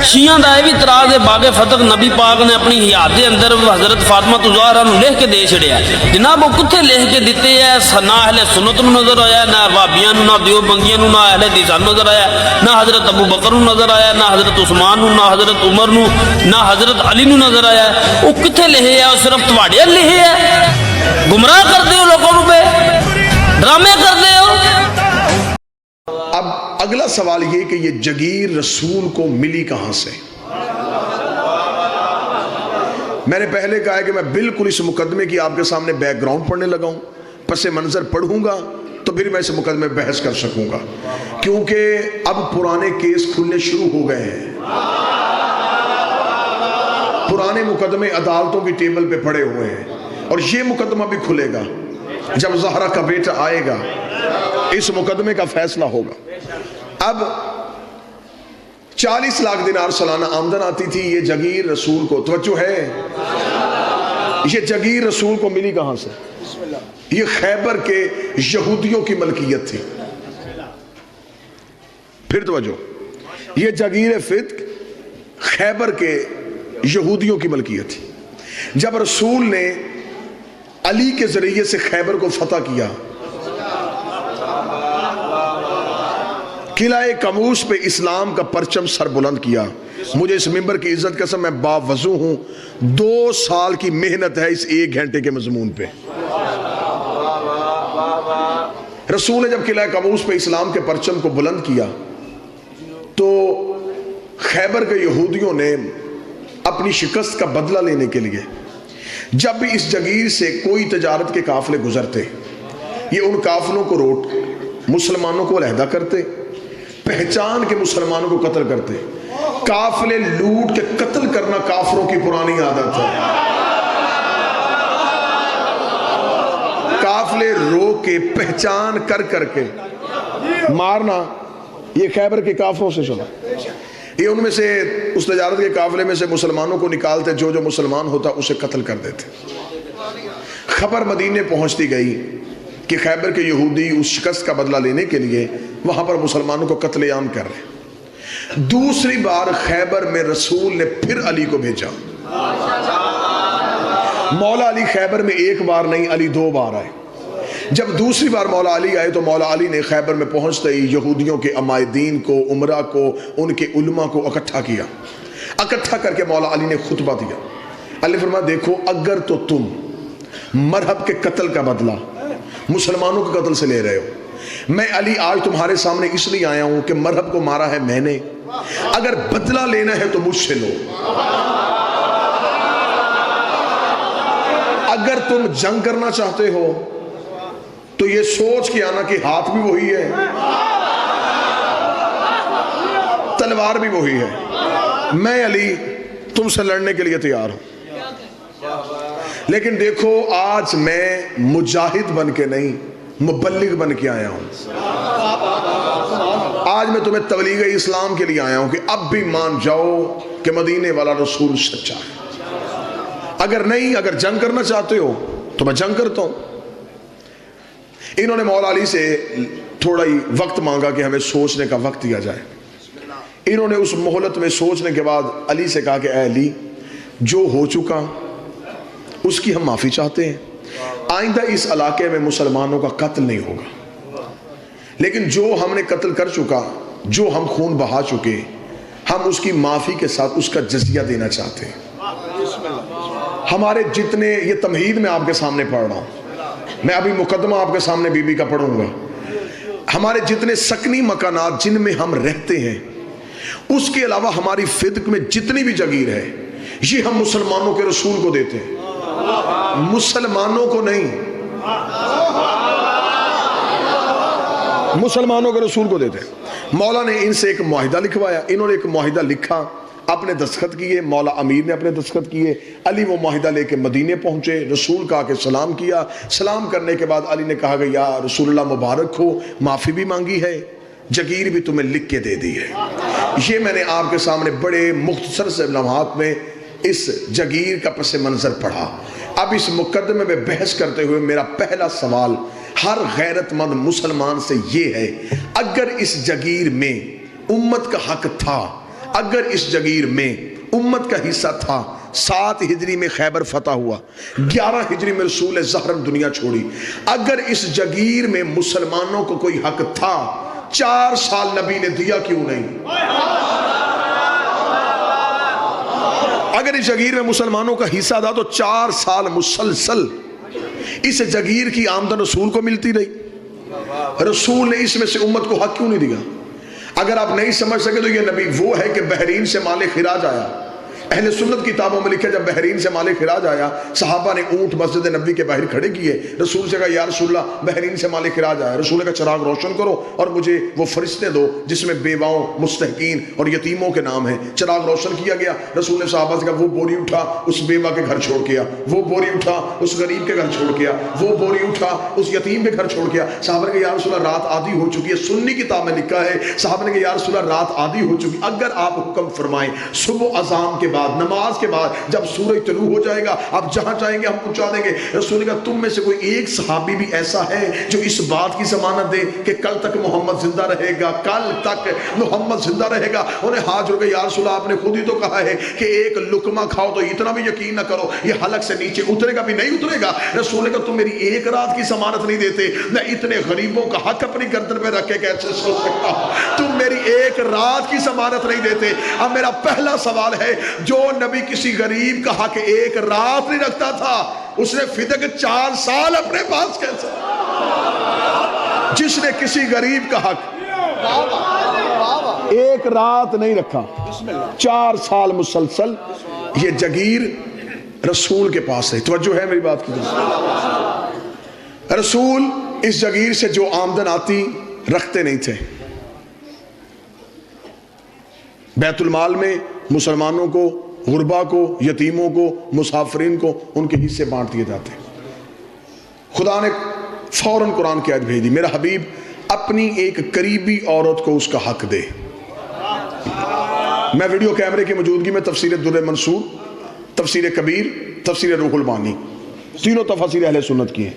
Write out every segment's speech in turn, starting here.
شیعہ دا بھی اعتراض ہے، باغ فتح نبی پاک نے اپنی حیات دے اندر حضرت فاطمہ زہرا نو لکھ کے دے چھڑیا جناب، وہ کتھے لکھ کے دیتے ہے؟ نہ اہل سنت نو نظر آیا، نہ وہابیاں نو، نہ دیوبندیاں نو، نہ اہل حدیث نو نظر آیا، نہ حضرت ابو بکر نو نظر آیا، نہ حضرت عثمان نو، نہ حضرت عمر نو، نہ حضرت علی نو نظر آیا۔ وہ کتھے لکھے ہے؟ وہ صرف تواڈے لکھے ہے؟ گمراہ کرتے ہو لوگوں کو، پہ ڈرامے کرتے ہو۔ اب اگلا سوال یہ کہ یہ جگیر رسول کو ملی کہاں سے؟ میں نے پہلے کہا ہے کہ میں بالکل اس مقدمے کی آپ کے سامنے بیک گراؤنڈ پڑھنے لگا ہوں، پس منظر پڑھوں گا تو پھر میں اس مقدمے بحث کر سکوں گا، کیونکہ اب پرانے کیس کھلنے شروع ہو گئے ہیں، پرانے مقدمے عدالتوں کی ٹیبل پہ پڑے ہوئے ہیں، اور یہ مقدمہ بھی کھلے گا جب زہرا کا بیٹا آئے گا، اس مقدمے کا فیصلہ ہوگا۔ اب 40 لاکھ دینار سالانہ آمدن آتی تھی یہ جگیر رسول کو، توجہ ہے، یہ جگیر رسول کو ملی کہاں سے؟ یہ خیبر کے یہودیوں کی ملکیت تھی۔ پھر توجہ، یہ جگیر فتق خیبر کے یہودیوں کی ملکیت تھی۔ جب رسول نے علی کے ذریعے سے خیبر کو فتح کیا، قلعہ کموش پہ اسلام کا پرچم سر بلند کیا، مجھے اس ممبر کی عزت قسم میں باوضو ہوں، 2 سال کی محنت ہے اس 1 گھنٹے کے مضمون پہ۔ رسول نے جب قلعہ کموش پہ اسلام کے پرچم کو بلند کیا تو خیبر کے یہودیوں نے اپنی شکست کا بدلہ لینے کے لیے جب بھی اس جگیر سے کوئی تجارت کے قافلے گزرتے، یہ ان قافلوں کو روٹ مسلمانوں کو علیحدہ کرتے، پہچان کے مسلمانوں کو قتل کرتے۔ قافلے لوٹ کے قتل کرنا کافروں کی پرانی عادت ہے، قافلے روک کے پہچان کر کر کے مارنا، یہ خیبر کے کافروں سے چلا۔ یہ ان میں سے اس تجارت کے قافلے میں سے مسلمانوں کو نکالتے، جو جو مسلمان ہوتا اسے قتل کر دیتے۔ خبر مدینے پہنچتی گئی کہ خیبر کے یہودی اس شکست کا بدلہ لینے کے لیے وہاں پر مسلمانوں کو قتل عام کر رہے۔ دوسری بار خیبر میں رسول نے پھر علی کو بھیجا۔ مولا علی خیبر میں 1 بار نہیں، علی 2 بار آئے۔ جب دوسری بار مولا علی آئے تو مولا علی نے خیبر میں پہنچتے ہی یہودیوں کے عمائدین کو، عمرہ کو، ان کے علماء کو اکٹھا کیا۔ اکٹھا کر کے مولا علی نے خطبہ دیا۔ علی فرمایا دیکھو، اگر تو تم مرہب کے قتل کا بدلہ مسلمانوں کے قتل سے لے رہے ہو، میں علی آج تمہارے سامنے اس لیے آیا ہوں کہ مرہب کو مارا ہے میں نے، اگر بدلہ لینا ہے تو مجھ سے لو۔ اگر تم جنگ کرنا چاہتے ہو تو یہ سوچ کے آنا کہ ہاتھ بھی وہی ہے، تلوار بھی وہی ہے، میں علی تم سے لڑنے کے لیے تیار ہوں، لیکن دیکھو آج میں مجاہد بن کے نہیں مبلغ بن کے آیا ہوں۔ آج میں تمہیں تبلیغ اسلام کے لیے آیا ہوں کہ اب بھی مان جاؤ کہ مدینے والا رسول سچا ہے، اگر نہیں، اگر جنگ کرنا چاہتے ہو تو میں جنگ کرتا ہوں۔ انہوں نے مولا علی سے تھوڑا ہی وقت مانگا کہ ہمیں سوچنے کا وقت دیا جائے۔ انہوں نے اس مہلت میں سوچنے کے بعد علی سے کہا کہ اے علی، جو ہو چکا اس کی ہم معافی چاہتے ہیں، آئندہ اس علاقے میں مسلمانوں کا قتل نہیں ہوگا، لیکن جو ہم نے قتل کر چکا، جو ہم خون بہا چکے، ہم اس کی معافی کے ساتھ اس کا جزیہ دینا چاہتے ہیں۔ ہمارے جتنے، یہ تمہید میں آپ کے سامنے پڑھ رہا ہوں، میں ابھی مقدمہ آپ کے سامنے بی بی کا پڑھوں گا، ہمارے جتنے سکنی مکانات جن میں ہم رہتے ہیں، اس کے علاوہ ہماری فتق میں جتنی بھی جگیر ہے، یہ ہم مسلمانوں کے رسول کو دیتے ہیں، مسلمانوں کو نہیں، مسلمانوں کے رسول کو دیتے ہیں۔ مولا نے ان سے ایک معاہدہ لکھوایا، انہوں نے ایک معاہدہ لکھا، اپنے دستخط کیے، مولا امیر نے اپنے دستخط کیے، علی وہ معاہدہ لے کے مدینے پہنچے، رسول کا کے سلام کیا۔ سلام کرنے کے بعد علی نے کہا کہ یا رسول اللہ مبارک ہو، معافی بھی مانگی ہے، جگیر بھی تمہیں لکھ کے دے دی ہے۔ یہ میں نے آپ کے سامنے بڑے مختصر سے لمحات میں اس جگیر کا پس منظر پڑھا۔ اب اس مقدمے میں بحث کرتے ہوئے میرا پہلا سوال ہر غیرت مند مسلمان سے یہ ہے، اگر اس جگیر میں امت کا حق تھا، اگر اس جگیر میں امت کا حصہ تھا، 7 ہجری میں خیبر فتح ہوا، 11 ہجری میں رسول زہرم دنیا چھوڑی، اگر اس جگیر میں مسلمانوں کو کوئی حق تھا 4 سال نبی نے دیا کیوں نہیں؟ اگر اس جگیر میں مسلمانوں کا حصہ تھا تو 4 سال مسلسل اس جگیر کی آمدن رسول کو ملتی رہی، رسول نے اس میں سے امت کو حق کیوں نہیں دیا؟ اگر آپ نہیں سمجھ سکے تو یہ نبی وہ ہے کہ بحرین سے مال خراج آیا، اہل سنت کتابوں میں لکھا جب بحرین سے مال خراج آیا صحابہ نے اونٹ مسجد نبی کے باہر کھڑے کیے، رسول سے کہا یا رسول اللہ بحرین سے مال خراج آیا، رسول نے کہا چراغ روشن کرو اور مجھے وہ فرشتے دو جس میں بیواؤں، مستحقین اور یتیموں کے نام ہیں۔ چراغ روشن کیا گیا، رسول نے صحابہ سے کہا وہ بوری اٹھا اس بیوہ کے گھر چھوڑ گیا، وہ بوری اٹھا اس غریب کے گھر چھوڑ گیا، وہ بوری اٹھا اس یتیم کے گھر چھوڑ گیا۔ صحابہ نے کہا یا رسول اللہ رات آدھی ہو چکی ہے، سنی کتاب میں لکھا ہے صحابہ نے کہا یا رسول اللہ رات آدھی ہو چکی، اگر آپ حکم فرمائیں صبح اذان کے بعد، نماز کے بعد جب سورج طلوع ہو جائے گا آپ جہاں چاہیں گے ہم پہنچا دیں گے۔ رسول نے کہا تم میں سے کوئی ایک صحابی بھی ایسا ہے جو اس بات کی ضمانت دے کہ کل تک محمد زندہ رہے گا، کل تک محمد زندہ رہے گا؟ انہیں ہاتھ جوڑ کے یا رسول اللہ آپ نے خود ہی تو کہا ہے کہ ایک لقمہ کھاؤ تو اتنا بھی یقین نہ کرو یہ حلق سے نیچے اترے گا بھی نہیں اترے گا۔ رسول نے کہا تم میری ایک رات کی ضمانت نہیں دیتے، میں اتنے غریبوں کا حق اپنی گردن پہ رکھ کے کیسے سو سکتا ہوں؟ تم میری ایک رات کی ضمانت نہیں دیتے۔ اب میرا پہلا سوال ہے جو نبی کسی غریب کا حق ایک رات نہیں رکھتا تھا اس نے فدق 4 سال اپنے پاس کیسے؟ جس نے کسی غریب کا حق ایک رات نہیں رکھا 4 سال مسلسل یہ جگیر رسول کے پاس ہے۔ توجہ ہے میری بات کی؟ رسول اس جگیر سے جو آمدن آتی رکھتے نہیں تھے، بیت المال میں مسلمانوں کو، غربا کو، یتیموں کو، مسافرین کو ان کے حصے بانٹ دیے جاتے۔ خدا نے فوراً قرآن کی آیت بھیج دی میرا حبیب اپنی ایک قریبی عورت کو اس کا حق دے۔ میں ویڈیو کیمرے کی موجودگی میں تفسیر در منصور، تفسیر کبیر، تفسیر روح المعانی تینوں تفاسیر اہل سنت کی ہیں۔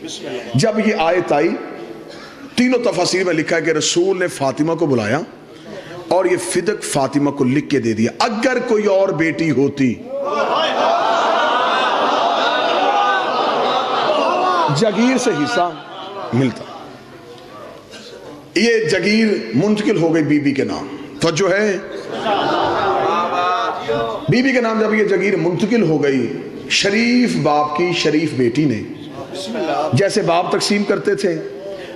جب یہ آیت آئی تینوں تفاسیر میں لکھا ہے کہ رسول نے فاطمہ کو بلایا اور یہ فدق فاطمہ کو لکھ کے دے دیا، اگر کوئی اور بیٹی ہوتی جگیر سے حصہ ملتا۔ یہ جگیر منتقل ہو گئی بی بی کے نام، توجہ ہے؟ بی بی کے نام جب یہ جگیر منتقل ہو گئی شریف باپ کی شریف بیٹی نے، جیسے باپ تقسیم کرتے تھے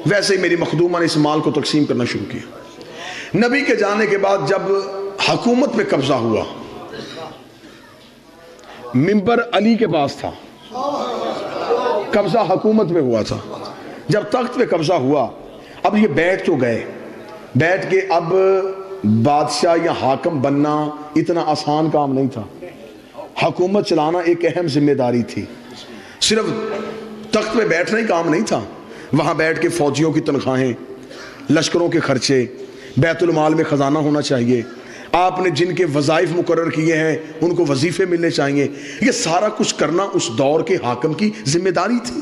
ویسے ہی میری مخدومہ نے اس مال کو تقسیم کرنا شروع کیا۔ نبی کے جانے کے بعد جب حکومت پہ قبضہ ہوا، منبر علی کے پاس تھا، قبضہ حکومت پہ ہوا تھا، جب تخت پہ قبضہ ہوا اب یہ بیٹھ تو گئے، بیٹھ کے اب بادشاہ یا حاکم بننا اتنا آسان کام نہیں تھا، حکومت چلانا ایک اہم ذمہ داری تھی، صرف تخت پہ بیٹھنا ہی کام نہیں تھا، وہاں بیٹھ کے فوجیوں کی تنخواہیں، لشکروں کے خرچے، بیت المال میں خزانہ ہونا چاہیے، آپ نے جن کے وظائف مقرر کیے ہیں ان کو وظیفے ملنے چاہیے، یہ سارا کچھ کرنا اس دور کے حاکم کی ذمہ داری تھی۔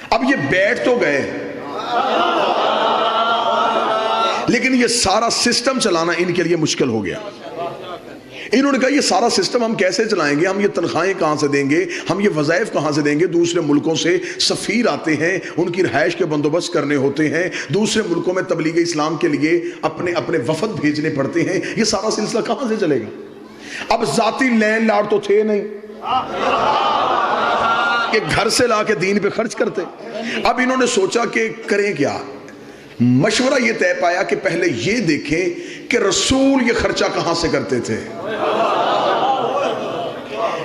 اب یہ بیٹھ تو گئے لیکن یہ سارا سسٹم چلانا ان کے لیے مشکل ہو گیا۔ انہوں نے کہا یہ سارا سسٹم ہم کیسے چلائیں گے، ہم یہ تنخواہیں کہاں سے دیں گے، ہم یہ وظائف کہاں سے دیں گے، دوسرے ملکوں سے سفیر آتے ہیں، ان کی رہائش کے بندوبست کرنے ہوتے ہیں، دوسرے ملکوں میں تبلیغ اسلام کے لیے اپنے وفد بھیجنے پڑتے ہیں، یہ سارا سلسلہ کہاں سے چلے گا؟ اب ذاتی لینڈ لارڈ تو تھے نہیں کہ گھر سے لا کے دین پہ خرچ کرتے۔ اب انہوں نے سوچا کہ کریں کیا، مشورہ یہ طے پایا کہ پہلے یہ دیکھیں کہ رسول یہ خرچہ کہاں سے کرتے تھے،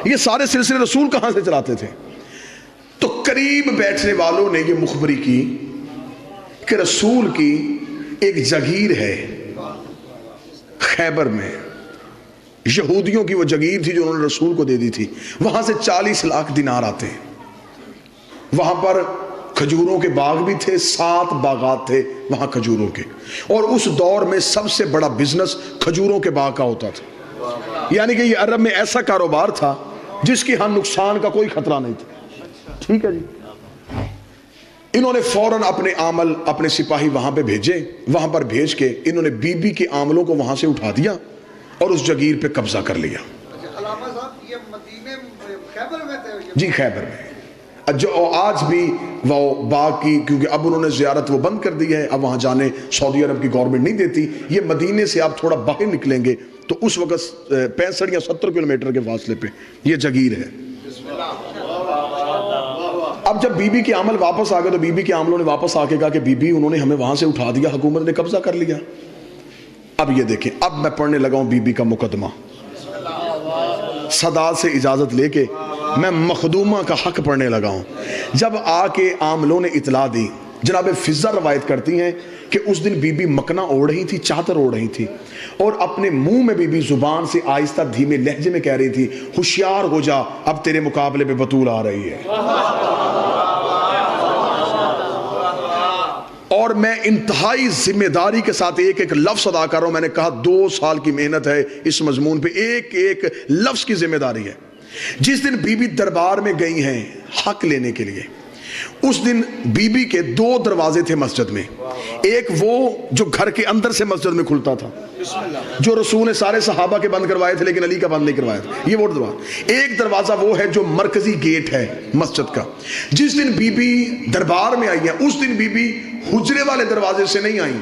یہ سارے سلسلے رسول کہاں سے چلاتے تھے۔ تو قریب بیٹھنے والوں نے یہ مخبری کی کہ رسول کی ایک جگیر ہے خیبر میں، یہودیوں کی وہ جگیر تھی جو انہوں نے رسول کو دے دی تھی، وہاں سے 40 لاکھ دینار آتے ہیں، وہاں پر کھجوروں کے باغ بھی تھے، 7 باغات تھے وہاں کھجوروں کے، اور اس دور میں سب سے بڑا بزنس کھجوروں کے باغ کا ہوتا تھا، یعنی کہ یہ عرب میں ایسا کاروبار تھا جس کی ہم نقصان کا کوئی خطرہ نہیں تھا۔ ٹھیک ہے جی، انہوں نے فوراً اپنے عامل، اپنے سپاہی وہاں پہ بھیجے، وہاں پر بھیج کے انہوں نے بی بی کے عاملوں کو وہاں سے اٹھا دیا، اور اس جگیر پہ قبضہ کر لیا. علامہ صاحب یہ مدینے خیبر میں تھے؟ جی خیبر میں. جو آج بھی وہ باغ کی، کیونکہ اب انہوں نے زیارت وہ بند کر دی ہے، اب وہاں جانے سعودی عرب کی گورنمنٹ نہیں دیتی. یہ مدینے سے آپ تھوڑا باہر نکلیں گے تو اس وقت 65 یا 70 کلومیٹر کے فاصلے پہ یہ جگیر ہے. اب جب بی بی کے عمل واپس آ گئے تو بی بی کے عاملوں نے واپس آ کے کہا کہ بی بی انہوں نے ہمیں وہاں سے اٹھا دیا، حکومت نے قبضہ کر لیا. اب یہ دیکھیں، اب میں پڑھنے لگا ہوں بی بی کا مقدمہ. سادات سے اجازت لے کے میں مخدومہ کا حق پڑھنے لگا ہوں. جب آ کے عاملوں نے اطلاع دی، جناب فضہ روایت کرتی ہیں کہ اس دن بی بی مکنا اوڑھ رہی تھی، چادر اوڑھ رہی تھی، اور اپنے منہ میں بی بی زبان سے آہستہ دھیمے لہجے میں کہہ رہی تھی، ہوشیار ہو جا، اب تیرے مقابلے پہ بطول آ رہی ہے. اور میں انتہائی ذمہ داری کے ساتھ ایک ایک لفظ ادا کر رہا ہوں. میں نے کہا 2 سال کی محنت ہے اس مضمون پہ، ایک ایک لفظ کی ذمہ داری ہے. جس دن بی بی دربار میں گئی ہیں حق لینے کے لیے، اس دن بی بی کے 2 دروازے تھے مسجد میں. ایک وہ جو گھر کے اندر سے مسجد میں کھلتا تھا، جو رسول نے سارے صحابہ کے بند کروائے تھے لیکن علی کا بند نہیں کروایا تھا، یہ وہ دروازہ. ایک دروازہ وہ ہے جو مرکزی گیٹ ہے مسجد کا. جس دن بی بی دربار میں آئی ہیں، اس دن بی بی حجرے والے دروازے سے نہیں آئیں،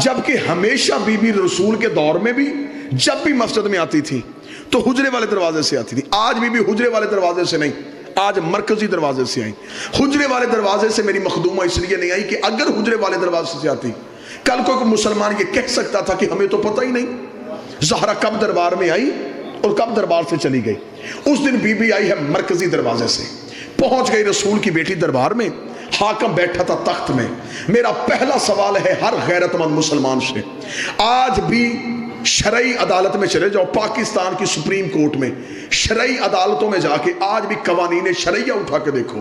جبکہ ہمیشہ بی بی رسول کے دور میں بھی جب بھی مسجد میں آتی تھی تو حجرے والے دروازے سے آتی تھی. آج بی بی حجرے والے دروازے سے نہیں، آج مرکزی دروازے سے آئیں. حجرے والے دروازے سے میری مخدومہ اس لیے نہیں آئی کہ اگر حجرے والے دروازے سے آتی، کل کو کوئی مسلمان یہ کہہ سکتا تھا کہ ہمیں تو پتہ ہی نہیں زہرا کب دربار میں آئی اور کب دربار سے چلی گئی. اس دن بی بی آئی ہے مرکزی دروازے سے، پہنچ گئی رسول کی بیٹی دربار میں. حاکم بیٹھا تھا تخت میں. میرا پہلا سوال ہے ہر غیرت مند مسلمان سے، آج بھی شرعی عدالت میں چلے جاؤ، پاکستان کی سپریم کورٹ میں، شرعی عدالتوں میں جا کے آج بھی قوانین شرعیہ اٹھا کے دیکھو.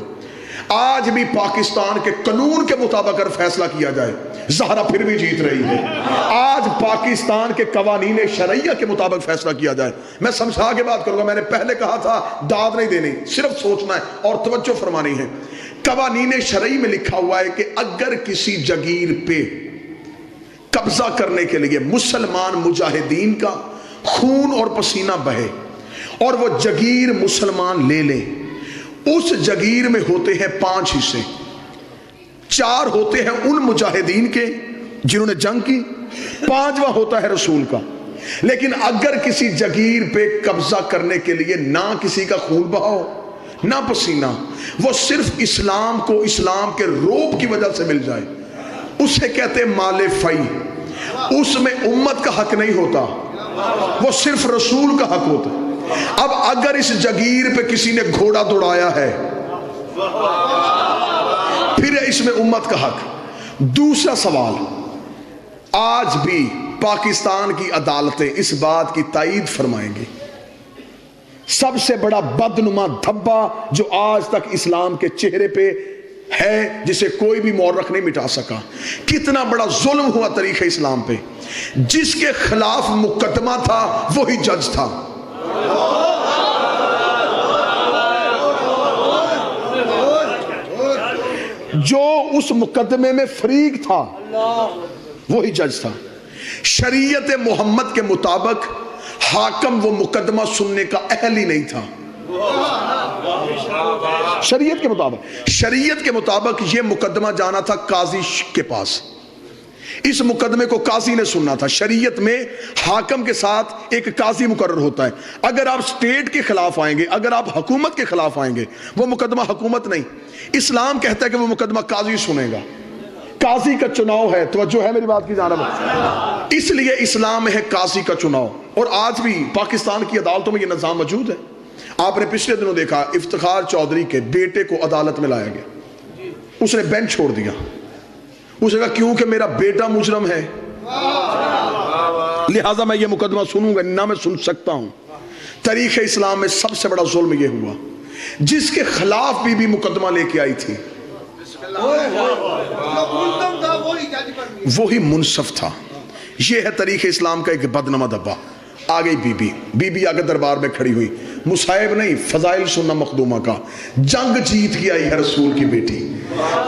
آج بھی پاکستان کے قانون کے مطابق اگر فیصلہ کیا جائے، زہرا پھر بھی جیت رہی ہے. آج پاکستان کے قوانین شرعیہ کے مطابق فیصلہ کیا جائے. میں سمجھا کے بات کروں گا، میں نے پہلے کہا تھا داد نہیں دینی، صرف سوچنا ہے اور توجہ فرمانی ہے. قوانین شرعی میں لکھا ہوا ہے کہ اگر کسی جگیر پہ قبضہ کرنے کے لیے مسلمان مجاہدین کا خون اور پسینہ بہے اور وہ جگیر مسلمان لے لیں، اس جگیر میں ہوتے ہیں 5 حصے. 4 ہوتے ہیں ان مجاہدین کے جنہوں نے جنگ کی، 5واں ہوتا ہے رسول کا. لیکن اگر کسی جگیر پہ قبضہ کرنے کے لیے نہ کسی کا خون بہاؤ نہ پسینہ، وہ صرف اسلام کو اسلام کے روب کی وجہ سے مل جائے، اسے کہتے ہیں مال فی. اس میں امت کا حق نہیں ہوتا، وہ صرف رسول کا حق ہوتا. اب اگر اس جگیر پہ کسی نے گھوڑا دوڑایا ہے پھر اس میں امت کا حق. دوسرا سوال، آج بھی پاکستان کی عدالتیں اس بات کی تائید فرمائیں گی، سب سے بڑا بدنما دھبا جو آج تک اسلام کے چہرے پہ ہے، جسے کوئی بھی مورخ نہیں مٹا سکا، کتنا بڑا ظلم ہوا تاریخ اسلام پہ. جس کے خلاف مقدمہ تھا وہی جج تھا. جو اس مقدمے میں فریق تھا وہی جج تھا. شریعت محمد کے مطابق حاکم وہ مقدمہ سننے کا اہل ہی نہیں تھا. شریعت کے مطابق یہ مقدمہ جانا تھا قاضی کے پاس. اس مقدمے کو قاضی نے سننا تھا. شریعت میں حاکم کے ساتھ ایک قاضی مقرر ہوتا ہے. اگر آپ سٹیٹ کے خلاف آئیں گے، اگر آپ حکومت کے خلاف آئیں گے، وہ مقدمہ حکومت نہیں، اسلام کہتا ہے کہ وہ مقدمہ قاضی سنے گا. قاضی کا چناؤ ہے. توجہ ہے میری بات کی جانب؟ اس لیے اسلام میں ہے قاضی کا چناؤ. اور آج بھی پاکستان کی عدالتوں میں یہ نظام موجود ہے. آپ نے پچھلے دنوں دیکھا افتخار چودھری کے بیٹے کو عدالت میں لایا گیا، اس نے بینچ چھوڑ دیا. اس نے کہا کیونکہ میرا بیٹا مجرم ہے لہٰذا میں یہ مقدمہ سنوں گا نہ، میں سن سکتا ہوں. تاریخ اسلام میں سب سے بڑا ظلم یہ ہوا، جس کے خلاف بھی مقدمہ لے کے آئی تھی وہی منصف تھا. یہ ہے تاریخ اسلام کا ایک بدنما دبا. آ گئی بی بی آگے دربار میں کھڑی ہوئی. مصائب نہیں، فضائل سننا مخدومہ کا. جنگ جیت کے آئی ہے رسول کی بیٹی،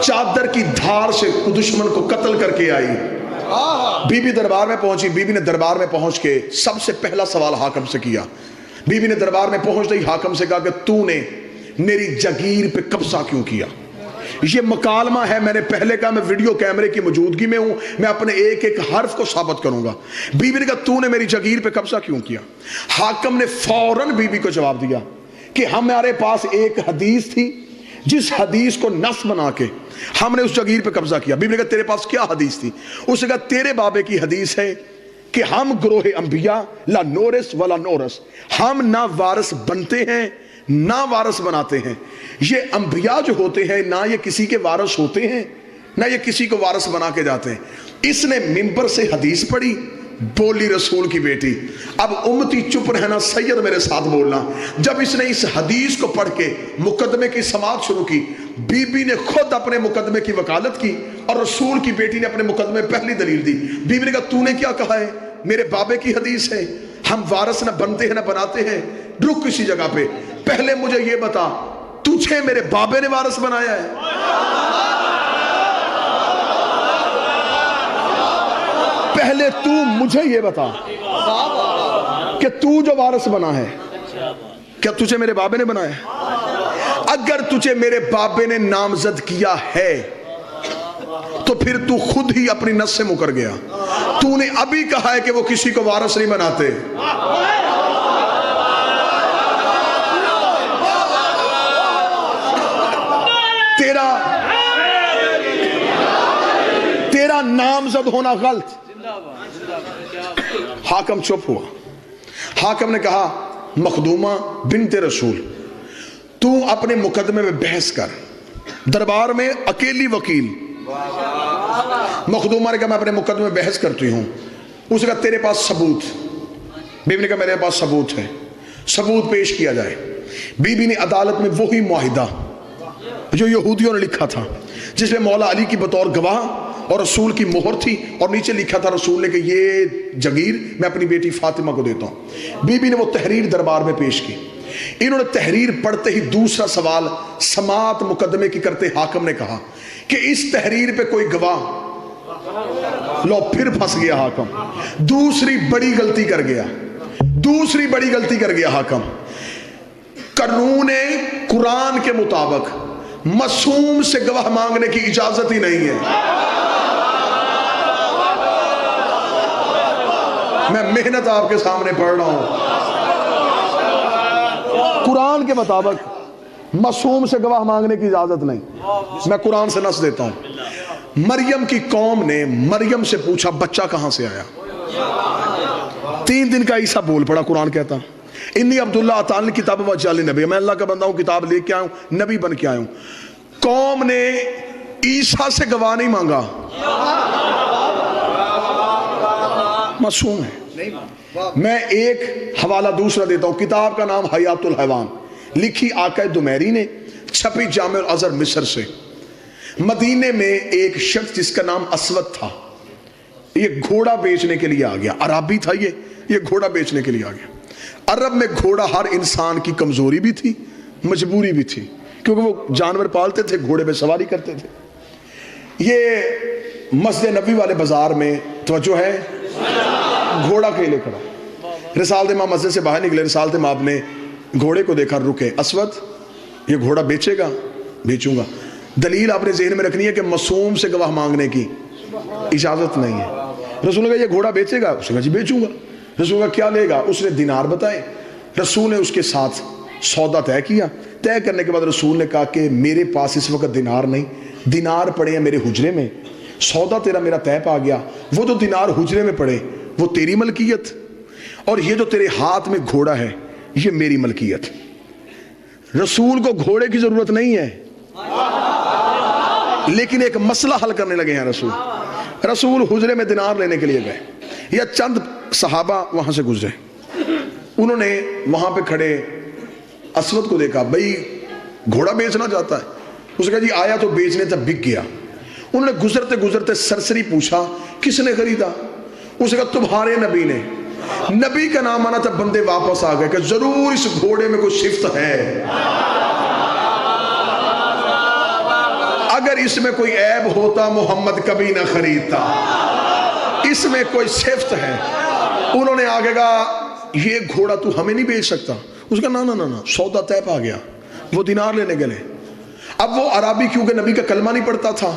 چادر کی دھار سے دشمن کو قتل کر کے آئی. بی بی دربار میں پہنچی. بی بی نے دربار میں پہنچ کے سب سے پہلا سوال حاکم سے کیا. بی بی نے دربار میں پہنچتے ہی حاکم سے کہا کہ تو نے میری جگیر پہ قبضہ کیوں کیا؟ یہ مکالمہ ہے، میں نے پہلے کہا میں ویڈیو کیمرے کی موجودگی میں ہوں، میں اپنے ایک ایک حرف کو ثابت کروں گا. بی بی نے کہا تو نے میری جگیر پہ قبضہ کیوں کیا؟ حاکم نے فوراً بی بی کو جواب دیا کہ ہمارے پاس ایک حدیث تھی جس حدیث کو نص بنا کے ہم نے اس جگیر پہ قبضہ کیا. بی بی نے کہا تیرے پاس کیا حدیث تھی؟ اس نے کہا تیرے بابے کی حدیث ہے کہ ہم گروہ انبیاء لا نورث ولا نورث، ہم نہ وارث بنتے ہیں نہ وارث بناتے ہیں. یہ انبیاء جو ہوتے ہیں نہ یہ کسی کے وارث ہوتے ہیں نہ یہ کسی کو وارث بنا کے جاتے ہیں. اس نے منبر سے حدیث پڑھی، بولی رسول کی بیٹی اب امتی چپ رہنا، سید میرے ساتھ بولنا. جب اس نے اس حدیث کو پڑھ کے مقدمے کی سماعت شروع کی، بی بی نے خود اپنے مقدمے کی وکالت کی اور رسول کی بیٹی نے اپنے مقدمے پہلی دلیل دی. بی بی نے کہا تو نے کیا کہا ہے؟ میرے بابے کی حدیث ہے ہم وارث نہ بنتے ہیں نہ بناتے ہیں. رک کسی جگہ پہ، پہلے مجھے یہ بتا تجھے میرے بابے نے وارث بنایا ہے؟ پہلے تو مجھے یہ بتا کہ تو جو وارث بنا ہے کیا تجھے میرے بابے نے بنایا ہے؟ اگر تجھے میرے بابے نے نامزد کیا ہے تو پھر تو خود ہی اپنی نس سے مکر گیا. تو نے ابھی کہا ہے کہ وہ کسی کو وارث نہیں بناتے. تیرا نامزد ہونا غلط. حاکم چپ ہوا. حاکم نے کہا مخدومہ بنت رسول تو اپنے مقدمے میں بحث کر. دربار میں اکیلی وکیل. مخدومہ نے کہا میں اپنے مقدمے میں بحث کرتی ہوں. اس نے کہا تیرے پاس ثبوت؟ بی بی نے کہا میرے پاس ثبوت ہے. ثبوت پیش کیا جائے. بی بی نے عدالت میں وہی معاہدہ جو یہودیوں نے لکھا تھا جس میں مولا علی کی بطور گواہ اور رسول کی مہر تھی اور نیچے لکھا تھا رسول نے کہ یہ جگیر میں اپنی بیٹی فاطمہ کو دیتا ہوں. بی بی نے وہ تحریر دربار میں پیش کی. انہوں نے تحریر پڑھتے ہی دوسرا سوال سماعت مقدمے کی کرتے حاکم نے کہا کہ اس تحریر پہ کوئی گواہ. لو پھر پھنس گیا حاکم. دوسری بڑی غلطی کر گیا حاکم. قانون قرآن کے مطابق معصوم سے گواہ مانگنے کی اجازت ہی نہیں ہے. میں محنت آپ کے سامنے پڑھ رہا ہوں. قرآن کے مطابق معصوم سے گواہ مانگنے کی اجازت نہیں. میں قرآن سے نص دیتا ہوں. مریم کی قوم نے مریم سے پوچھا بچہ کہاں سے آیا؟ 3 دن کا عیسیٰ بول پڑا. قرآن کہتا انی عبداللہ اتانی کتاب وجعلنی نبی، میں اللہ کا بندہ ہوں، کتاب لے کے آیا ہوں، نبی بن کے آیا ہوں. قوم نے عیسیٰ سے گواہ نہیں مانگا. معصوم ہے. میں ایک حوالہ دوسرا دیتا ہوں. کتاب کا نام حیات الحیوان، لکھی آقا دمیری نے، چھپی جامع الازہر مصر سے. مدینے میں ایک شخص جس کا نام اسود تھا، یہ گھوڑا بیچنے کے لیے آ گیا. عربی تھا یہ گھوڑا بیچنے کے لیے آ گیا. عرب میں گھوڑا ہر انسان کی کمزوری بھی تھی، مجبوری بھی تھی، کیونکہ وہ جانور پالتے تھے، گھوڑے پہ سواری کرتے تھے. یہ مسجد نبی والے بازار میں توجہ ہے، گھوڑا کھیلے کھڑا. رسالت امام مسجد سے باہر نکلے. رسالت امام نے گھوڑے کو دیکھا، رکے. اسود یہ گھوڑا بیچے گا؟ بیچوں گا. دلیل آپ نے ذہن میں رکھنی ہے کہ معصوم سے گواہ مانگنے کی اجازت نہیں ہے. رسول نے کہا یہ گھوڑا بیچے گا؟ اس نے کہا جی بیچوں گا. رسول کا کیا لے گا؟ اس نے دینار بتائے. رسول نے اس کے ساتھ سودا طے کیا. طے کرنے کے بعد رسول نے کہا کہ میرے پاس اس وقت دینار نہیں، دینار پڑے ہیں میرے حجرے میں. سودا تیرا میرا طے پا گیا. وہ جو دینار حجرے میں پڑے وہ تیری ملکیت، اور یہ جو تیرے ہاتھ میں گھوڑا ہے یہ میری ملکیت. رسول کو گھوڑے کی ضرورت نہیں ہے، لیکن ایک مسئلہ حل کرنے لگے ہیں. رسول حجرے میں دینار لینے کے لیے گئے. یا چند صحابہ وہاں سے گزرے. انہوں نے وہاں پہ کھڑے اسود کو دیکھا، بھئی گھوڑا بیچنا چاہتا ہے. اس نے کہا جی آیا تو بیچنے تھا، بک گیا. انہوں نے گزرتے گزرتے سرسری پوچھا کس نے خریدا؟ اس نے کہا تمہارے نبی نے. نبی کا نام آنا تھا. بندے واپس آ گئے کہ ضرور اس گھوڑے میں کوئی صفت ہے، اگر اس میں کوئی عیب ہوتا محمد کبھی نہ خریدتا. اس میں کوئی صفت ہے. انہوں نے آگے کہا یہ گھوڑا تو ہمیں نہیں بیچ سکتا. اس کا نا سودا طے پا گیا. وہ دینار لینے گئے. اب وہ عربی کیونکہ نبی کا کلمہ نہیں پڑھتا تھا,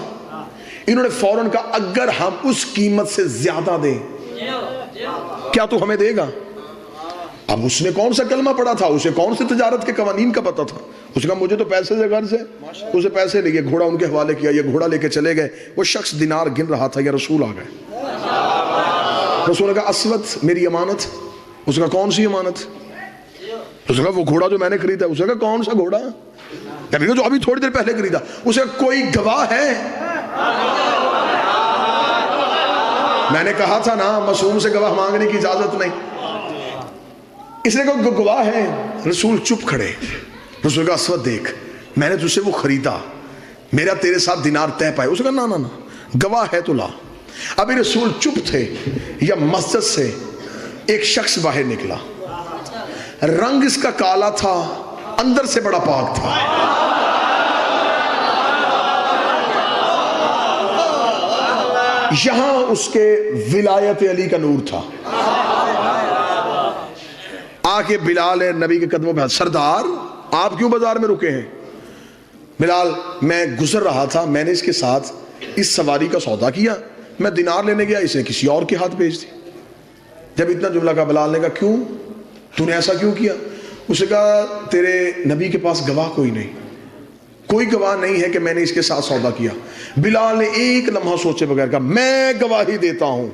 انہوں نے فوراً کہا اگر ہم اس قیمت سے زیادہ دیں کیا تو ہمیں دے گا؟ اب اس نے کون سا کلمہ پڑھا تھا, اسے کون سے تجارت کے قوانین کا پتا تھا. اس کا مجھے تو پیسے سے غرض ہے. اسے پیسے لے گئے, گھوڑا ان کے حوالے کیا, یہ گھوڑا لے کے چلے گئے. وہ شخص دینار گن رہا تھا, یا رسول آ گئے. رسول نے کہا اسود میری امانت. اس کا کون سی امانت؟ اس نے کہا وہ گھوڑا جو میں نے خریدا. اس نے کہا کون سا گھوڑا؟ جو ابھی تھوڑی دیر پہلے خریدا. اس کا کوئی گواہ ہے؟ میں نے کہا تھا نا معصوم سے گواہ مانگنے کی اجازت نہیں. اس نے کہا گواہ ہے. رسول چپ کھڑے. رسول کہا اسود دیکھ میں نے تجھ سے وہ خریدا, میرا تیرے ساتھ دینار طے پائے. اس نے کہا نا گواہ ہے تو لا. ابھی رسول چپ تھے, یا مسجد سے ایک شخص باہر نکلا. رنگ اس کا کالا تھا, اندر سے بڑا پاک تھا. یہاں اس کے ولایت علی کا نور تھا. آ کے بلال نبی کے قدموں پہ, سردار آپ کیوں بازار میں رکے ہیں؟ بلال میں گزر رہا تھا, میں نے اس کے ساتھ اس سواری کا سودا کیا, میں دینار لینے گیا, اس نے کسی اور کے ہاتھ بھیج دی. جب اتنا جملہ کہا بلال نے کہا کیوں, تو نے ایسا کیوں کیا؟ اس نے کہا تیرے نبی کے پاس گواہ کوئی نہیں, کوئی گواہ نہیں ہے کہ میں نے اس کے ساتھ سودا کیا. بلال نے ایک لمحہ سوچے بغیر کہا میں گواہی دیتا ہوں.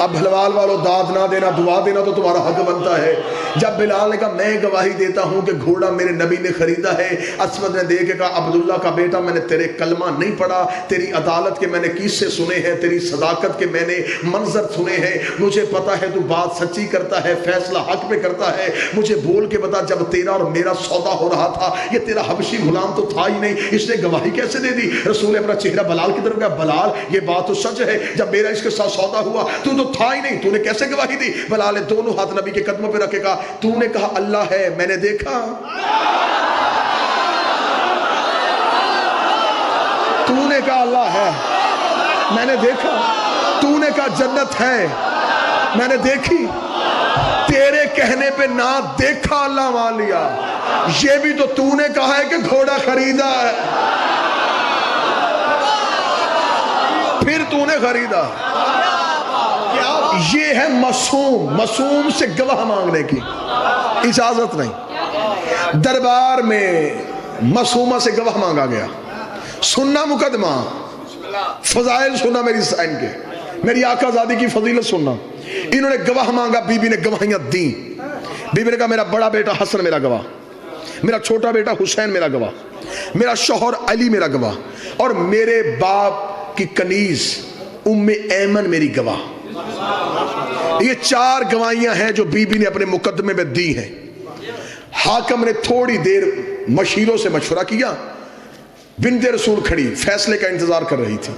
اب ہلوال والو داد نہ دینا, دعا دینا تو تمہارا حق بنتا ہے. جب بلال نے کہا میں گواہی دیتا ہوں کہ گھوڑا میرے نبی نے خریدا ہے. اسود نے دیکھ کے کہا عبداللہ کا بیٹا میں نے تیرے کلمہ نہیں پڑھا, تیری عدالت کے میں نے قصے سنے ہیں, تیری صداقت کے میں نے منظر سنے ہیں, مجھے پتا ہے تو بات سچی کرتا ہے, فیصلہ حق پہ کرتا ہے. مجھے بول کے بتا جب تیرا اور میرا سودا ہو رہا تھا یہ تیرا حبشی غلام تو تھا ہی نہیں, اس نے گواہی کیسے دے دی؟ رسول نے اپنا چہرہ بلال کی طرف کہا بلال یہ بات تو سچ ہے, جب میرا اس کے ساتھ سودا ہوا تو تھا ہی نہیں, تو نے کیسے گواہی دی؟ بلال نے دونوں ہاتھ نبی کے قدموں پہ رکھے کہا تو نے کہا اللہ ہے میں نے دیکھا, تو نے کہا اللہ ہے میں نے دیکھا, تو نے کہا جنت ہے میں نے دیکھی, تیرے کہنے پہ نہ دیکھا اللہ مان لیا. یہ بھی تو نے کہا ہے کہ گھوڑا خریدا ہے, پھر تو نے خریدا. یہ ہے معصوم سے گواہ مانگنے کی اجازت نہیں. دربار میں معصومہ سے گواہ مانگا گیا, سننا مقدمہ, فضائل سننا میری سائن کے, میری آقا زادی کی فضیلت سننا. انہوں نے گواہ مانگا, بی بی نے گواہیاں دیں. بی بی نے کہا میرا بڑا بیٹا حسن میرا گواہ, میرا چھوٹا بیٹا حسین میرا گواہ, میرا شوہر علی میرا گواہ, اور میرے باپ کی کنیز ام ایمن میری گواہ. یہ 4 گواہیاں ہیں جو بی بی نے اپنے مقدمے میں دی ہیں. حاکم نے تھوڑی دیر مشیروں سے مشورہ کیا. بنت رسول کھڑی فیصلے کا انتظار کر رہی تھی.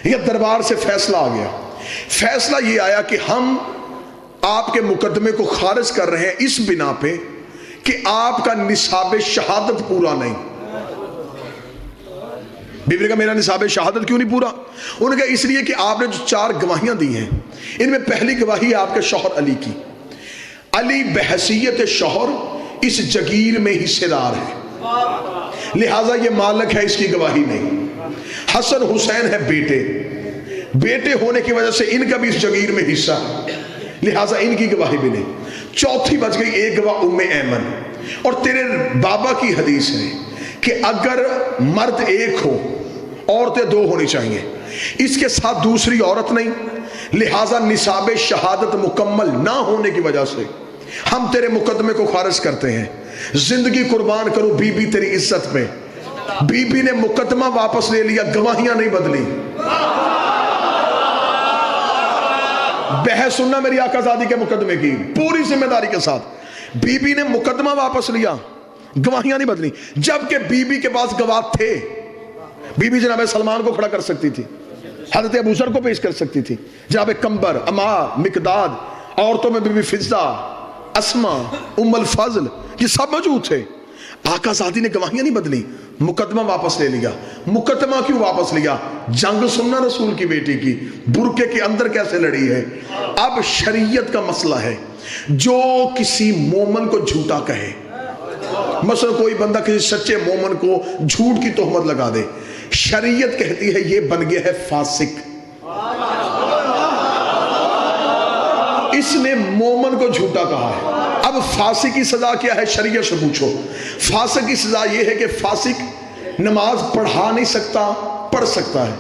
یہ دربار سے فیصلہ آ گیا. فیصلہ یہ آیا کہ ہم آپ کے مقدمے کو خارج کر رہے ہیں اس بنا پہ کہ آپ کا نصاب شہادت پورا نہیں. بی بی نے کہا میرا نصاب شہادت کیوں نہیں پورا؟ انہوں نے کہا اس لیے کہ آپ نے جو 4 گواہیاں دی ہیں ان میں پہلی گواہی ہے آپ کے شوہر علی کی. علی بحیثیت شوہر اس جگیر میں حصے دار ہے, لہٰذا یہ مالک ہے, اس کی گواہی نہیں. حسن حسین ہے بیٹے ہونے کی وجہ سے ان کا بھی اس جگیر میں حصہ ہے, لہٰذا ان کی گواہی بھی نہیں. چوتھی بچ گئی ایک گواہ ام ایمن. اور تیرے بابا کی حدیث ہے کہ اگر مرد ایک ہو عورتیں 2 ہونی چاہیے, اس کے ساتھ دوسری عورت نہیں, لہٰذا نصاب شہادت مکمل نہ ہونے کی وجہ سے ہم تیرے مقدمے کو خارج کرتے ہیں. زندگی قربان کرو بی بی تیری عزت میں. بی بی نے مقدمہ واپس لے لیا, گواہیاں نہیں بدلی. بحث سننا میری آقا زادی کے مقدمے کی پوری ذمہ داری کے ساتھ. بی بی نے مقدمہ واپس لیا, گواہیاں نہیں بدلی. جبکہ بی بی کے پاس گواہ تھے. بی بی جناب سلمان کو کھڑا کر سکتی تھی, حضرت ابو ذر کو پیش کر سکتی تھی, جناب کمبر, عمار, مقداد, عورتوں میں بی بی فضہ, اسما, ام الفضل, یہ سب موجود تھے. آقا ذاتی نے گواہیاں نہیں بدلی، مقدمہ واپس لے لیا۔ مقدمہ کیوں واپس لیا؟ جنگ سننا رسول کی بیٹی کی، برقعے کے اندر کیسے لڑی ہے۔ اب شریعت کا مسئلہ ہے، جو کسی مومن کو جھوٹا کہے، مثلا کوئی بندہ کسی سچے مومن کو جھوٹ کی تہمت لگا دے، شریعت کہتی ہے یہ بن گیا ہے فاسق، اس نے مومن کو جھوٹا کہا ہے۔ اب فاسق کی سزا کیا ہے؟ شریعت سے پوچھو۔ فاسق کی سزا یہ ہے کہ فاسق نماز پڑھا نہیں سکتا، پڑھ سکتا ہے۔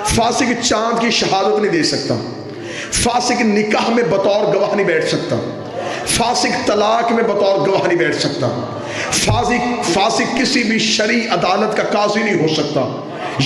فاسق چاند کی شہادت نہیں دے سکتا، فاسق نکاح میں بطور گواہ نہیں بیٹھ سکتا، فاسق طلاق میں بطور گواہ نہیں بیٹھ سکتا، فاسق کسی بھی شرعی عدالت کا قاضی نہیں ہو سکتا۔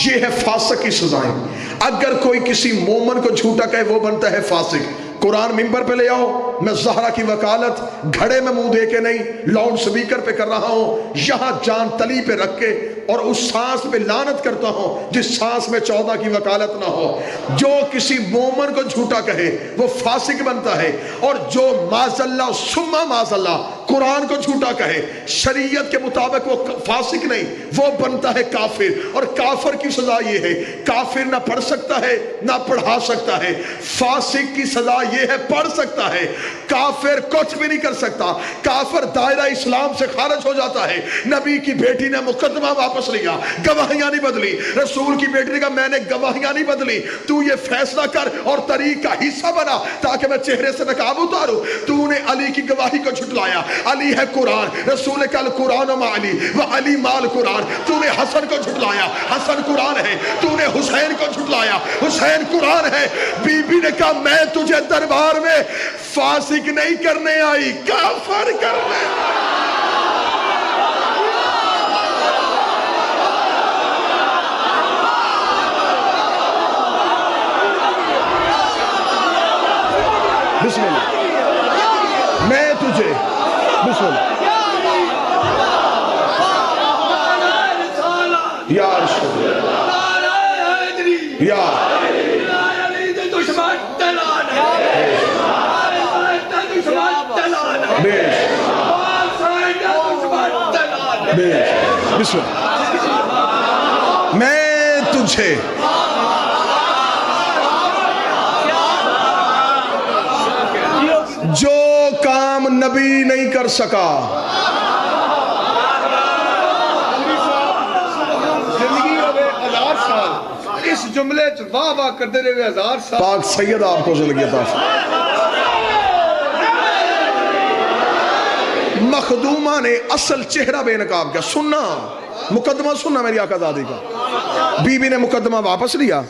یہ ہے فاسق کی سزائیں۔ اگر کوئی کسی مومن کو جھوٹا کہے وہ بنتا ہے فاسق۔ قرآن ممبر پہ لے آؤ، میں زہرا کی وکالت گھڑے میں منہ دے کے نہیں، لاؤڈ سپیکر پہ کر رہا ہوں، یہاں جان تلی پہ رکھ کے، اور اس سانس پہ لعنت کرتا ہوں جس سانس میں 14 کی وکالت نہ ہو۔ جو کسی مومن کو جھوٹا کہے وہ فاسق بنتا ہے، اور جو معاذ اللہ ثم معاذ اللہ قرآن کو جھوٹا کہے شریعت کے مطابق وہ فاسق نہیں، وہ بنتا ہے کافر۔ اور کافر کی سزا یہ ہے، کافر نہ پڑھ سکتا ہے نہ پڑھا سکتا ہے، فاسق کی سزا یہ ہے پڑھ سکتا ہے، کافر کچھ بھی نہیں کر سکتا، کافر دائرہ اسلام سے خارج ہو جاتا ہے۔ نبی کی بیٹی نے مقدمہ واپس لیا، گواہیاں نہیں بدلی۔ رسول کی بیٹی نے کہا میں نے گواہیاں نہیں بدلی، تو یہ فیصلہ کر اور طریق کا حصہ بنا تاکہ میں چہرے سے نقاب اتاروں۔ تو نے علی کی گواہی کو جھٹلایا، علی ہے قرآن، رسول کا القرآن مع علی و علی مال قرآن۔ تو نے حسن کو جھٹلایا، حسن قرآن ہے۔ تو نے حسین کو جھٹلایا، حسین قرآن ہے۔ بی بی نے کہا میں تجھے دربار میں فاسق نہیں کرنے آئی، کافر کرنے آئی۔ بسم اللہ، میں تجھے، بسم اللہ، یا ارشد یا بسم اللہ، میں تجھے جو کام نبی نہیں کر سکا، زندگی ہوئے 1000 سال، اس جملے واہ واہ کرتے رہے 1000 سال۔ پاک سید آپ کو زندگی عطا فرمائے۔ مخدومہ نے اصل چہرہ بے نقاب کیا، سننا مقدمہ سننا میری آقا زادی کا۔ بی بی نے مقدمہ واپس لیا،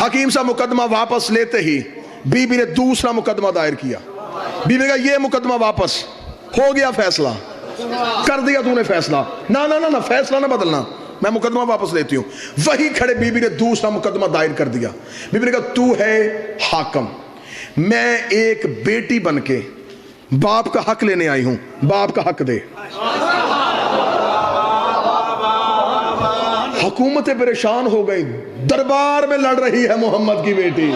حکیم صاحب مقدمہ واپس لیتے ہی بی بی نے دوسرا مقدمہ دائر کیا۔ بی بی نے کہا یہ مقدمہ واپس ہو گیا، فیصلہ کر دیا تو نے فیصلہ، نہ فیصلہ نہ بدلنا، میں مقدمہ واپس لیتی ہوں۔ وہی کھڑے بی بی نے دوسرا مقدمہ دائر کر دیا۔ بی بی نے کہا تو ہے حاکم، میں ایک بیٹی بن کے باپ کا حق لینے آئی ہوں، باپ کا حق دے۔ حکومتیں پریشان ہو گئی، دربار میں لڑ رہی ہے محمد کی بیٹی،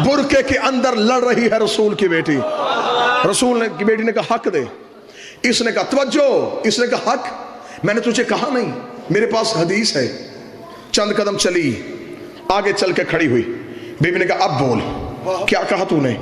برقعے کے اندر لڑ رہی ہے رسول کی بیٹی۔ رسول کی بیٹی نے کہا حق دے، اس نے کہا توجہ، اس نے کہا حق میں نے تجھے کہا نہیں، میرے پاس حدیث ہے۔ چند قدم چلی، آگے چل کے کھڑی ہوئی، بی بی نے کہا اب بول کیا کہا تو نے؟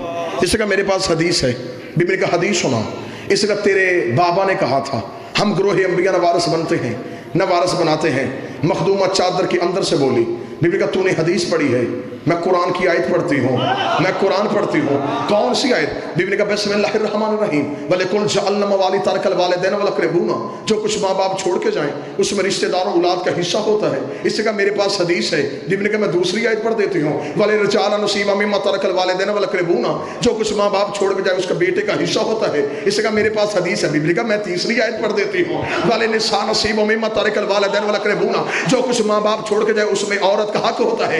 اس نے کہا میرے پاس حدیث ہے۔ بی بی نے کہا حدیث سنا۔ اس نے کہا تیرے بابا نے کہا تھا ہم گروہ انبیاء نہ وارث بنتے ہیں نہ وارث بناتے ہیں۔ مخدومہ چادر کے اندر سے بولی، بی بی نے کہا تو نے حدیث پڑھی ہے؟ میں قرآن کی آیت پڑھتی ہوں، میں قرآن پڑھتی ہوں۔ کون سی آیت؟ بی بی نے کہا بسم اللہ الرحمن الرحیم وَلِكُلْ جَعَلْنَا مَوَالِيَ تَرَكَ الْوَالِدَيْنَ وَالْأَقْرَبُونَ۔ جو کچھ ماں باپ چھوڑ کے جائیں اس میں رشتہ داروں اولاد کا حصہ ہوتا ہے۔ اس سے کہا میرے پاس حدیث ہے۔ بی بی نے کہا میں دوسری آیت پڑھ دیتی ہوں، وَلِلرِّجَالِ نَصِيبٌ مِّمَّا تَرَكَ الْوَالِدَيْنَ وَالْأَقْرَبُونَ۔ جو کچھ ماں باپ چھوڑ کے جائے اس کا بیٹے کا حصہ ہوتا ہے۔ اس سے کہا میرے پاس حدیث ہے۔ بی بی نے کہا میں تیسری آیت پڑھ دیتی ہوں، وَلِلنِّسَاءِ نَصِيبٌ مِّمَّا تَرَكَ الْوَالِدَيْنُ وَالْأَقْرَبُونَ۔ جو کچھ ماں باپ چھوڑ کے جائے اس میں عورت کا حق ہوتا ہے۔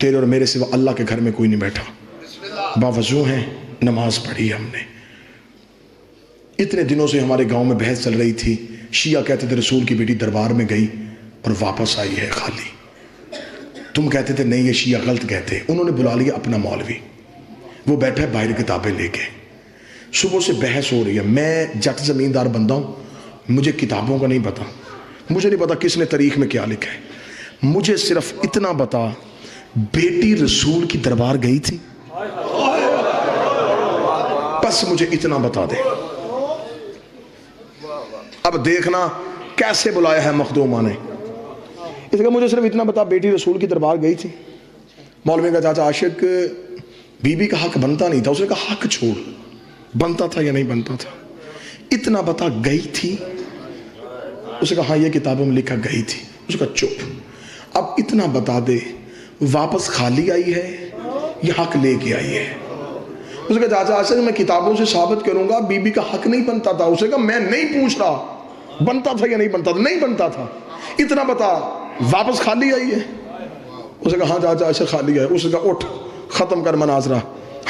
تیرے اور میرے سوا اللہ کے گھر میں کوئی نہیں بیٹھا, باوضو ہیں, نماز پڑھی ہم نے. اتنے دنوں سے ہمارے گاؤں میں بحث چل رہی تھی, شیعہ کہتے تھے رسول کی بیٹی دربار میں گئی اور واپس آئی ہے خالی. تم کہتے تھے نہیں یہ شیعہ غلط کہتے. انہوں نے بلا لیا اپنا مولوی, وہ بیٹھا ہے باہر کتابیں لے کے. صبح سے بحث ہو رہی ہے. میں جٹ زمیندار بندہ ہوں, مجھے کتابوں کا نہیں پتا, مجھے نہیں پتا کس نے تاریخ میں کیا لکھا ہے. مجھے صرف اتنا بتا, بیٹی رسول کی دربار گئی تھی, بس مجھے اتنا بتا دے. اب دیکھنا کیسے بلایا ہے مخدومہ نے. اس کا مجھے صرف اتنا بتا, بیٹی رسول کی دربار گئی تھی. مولوی کا چاچا عاشق, بی بی کا حق بنتا نہیں تھا. اس نے کہا حق چھوڑ, بنتا تھا یا نہیں بنتا تھا, اتنا بتا گئی تھی. اس نے کہا ہاں یہ کتابوں میں لکھا گئی تھی. اس نے کہا چپ, اب اتنا بتا دے واپس خالی آئی ہے یا حق لے کے آئی ہے. اس نے کہا چاچا عاشق میں کتابوں سے ثابت کروں گا بی بی کا حق نہیں بنتا تھا. اس نے کہا میں نہیں پوچھ رہا بنتا تھا یا نہیں بنتا تھا, نہیں بنتا تھا, اتنا بتا واپس خالی آئی ہے. اس نے کہا ہاں چاچا عاشق خالی ہے. اس نے کہا اٹھ ختم کر مناظرہ,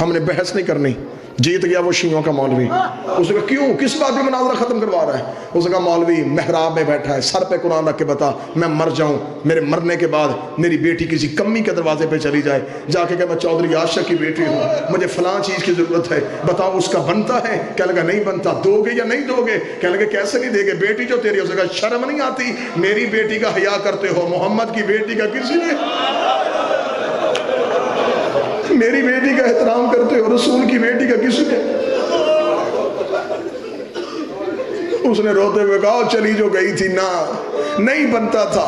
ہم نے بحث نہیں کرنی. جیت گیا وہ شیعوں کا مولوی. اس نے کہا کیوں, کس بات پہ مناظرہ ختم کروا رہا ہے. اس نے کہا مولوی محراب میں بیٹھا ہے, سر پہ قرآن رکھ کے بتا میں مر جاؤں, میرے مرنے کے بعد میری بیٹی کسی کمی کے دروازے پہ چلی جائے, جا کے کہ میں چودھری عاشق کی بیٹی ہوں, مجھے فلاں چیز کی ضرورت ہے, بتاؤ اس کا بنتا ہے. کہنے لگا نہیں بنتا. دو گے یا نہیں دو گے؟ کہنے لگے کیسے نہیں دے گے, بیٹی جو تیری. اس نے کہا شرم نہیں آتی, میری بیٹی کا حیا کرتے ہو, محمد کی بیٹی کا کسی نے, میری بیٹی کا احترام کرتے ہو, رسول کی بیٹی کا کسی نے. اس نے روتے ہوئے کہا چلی جو گئی تھی نا, نہیں بنتا تھا,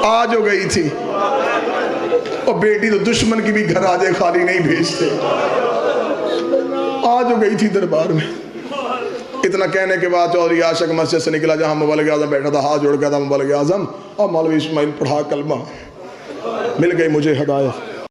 آ جو گئی تھی. اور بیٹی تو دشمن کی بھی گھر آ جائے خالی نہیں بھیجتے, آ جو گئی تھی دربار میں. اتنا کہنے کے بعد چودھری عاشق مسجد سے نکلا جہاں مبلغ اعظم بیٹھا تھا, ہاتھ جوڑ گیا تھا مبلغ اعظم, اور مولوی اسماعیل پڑھا کلمہ, مل گئی مجھے ہدایت.